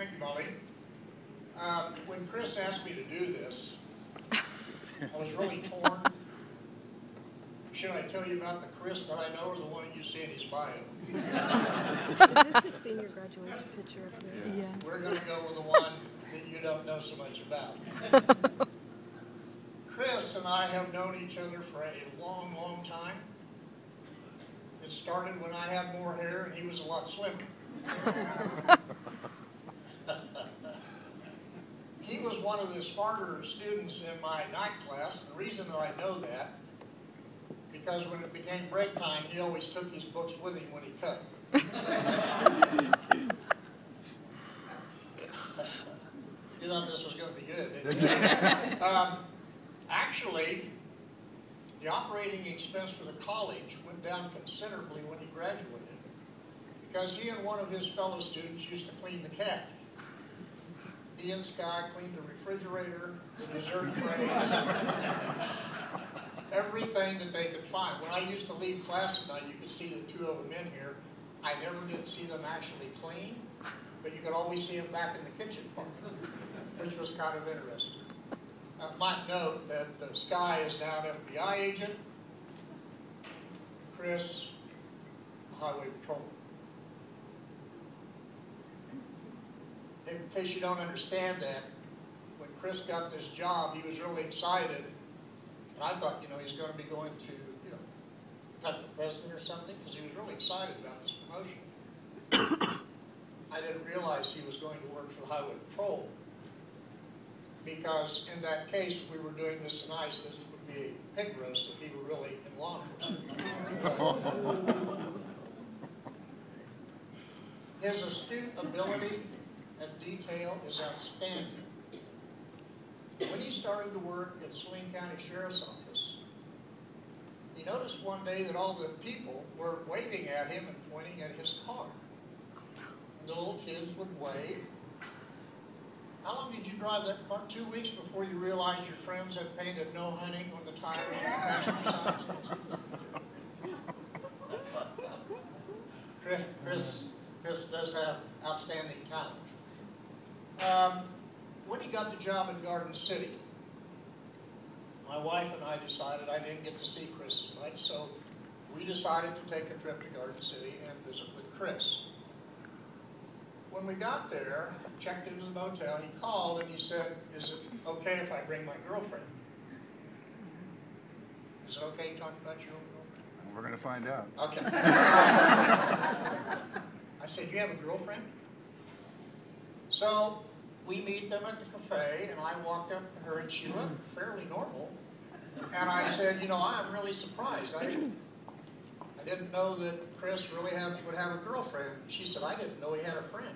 Thank you, Molly. When Chris asked me to do this, I was really torn. Should I tell you about the Chris that I know or the one that you see in his bio? Is this his senior graduation picture up there? Yeah. We're going to go with the one that you don't know so much about. Chris and I have known each other for a long, long time. It started when I had more hair and he was a lot slimmer. He was one of the smarter students in my night class. The reason that I know that, because when it became break time, he always took his books with him when he cut. You thought this was going to be good, didn't you? Actually, the operating expense for the college went down considerably when he graduated, because he and one of his fellow students used to clean the cafe. He and Sky cleaned the refrigerator, the dessert trays, everything that they could find. When I used to leave class at night, you could see the two of them in here. I never did see them actually clean, but you could always see them back in the kitchen part, which was kind of interesting. I might note that Sky is now an FBI agent, Chris, highway patrolman. In case you don't understand that, when Chris got this job, he was really excited. And I thought, he's going to be going to, cut the president or something, because he was really excited about this promotion. I didn't realize he was going to work for the highway patrol, because in that case, if we were doing this tonight, this would be a pig roast if he were really in law enforcement. His astute ability and detail is outstanding. When he started to work at Saline County Sheriff's Office, he noticed one day that all the people were waving at him and pointing at his car. And the little kids would wave. How long did you drive that car? 2 weeks before you realized your friends had painted "no hunting" on the tires on the passenger side? Chris does have outstanding talent. When he got the job in Garden City, my wife and I decided I didn't get to see Chris as much, so we decided to take a trip to Garden City and visit with Chris. When we got there, checked into the motel, he called and he said, "Is it okay if I bring my girlfriend?" Is it okay to talk about your own girlfriend? We're going to find out. Okay. I said, "You have a girlfriend?" So we meet them at the cafe, and I walked up to her, and she looked fairly normal. And I said, I'm really surprised. I didn't know that Chris really would have a girlfriend. She said, "I didn't know he had a friend."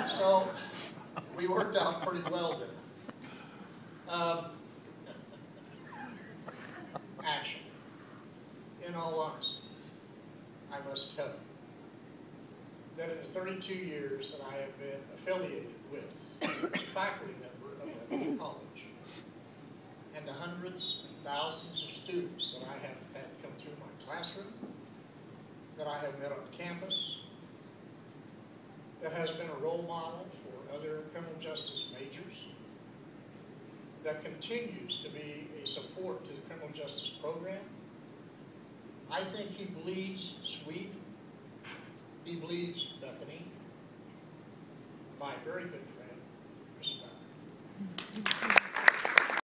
So we worked out pretty well there. Action. In all honesty, I must tell you that in the 32 years that I have been affiliated with, a faculty member of the college, and the hundreds and thousands of students that I have had come through my classroom, that I have met on campus, that has been a role model for other criminal justice majors, that continues to be a support to the criminal justice program. I think he bleeds sweet. He bleeds Bethany, my very good friend.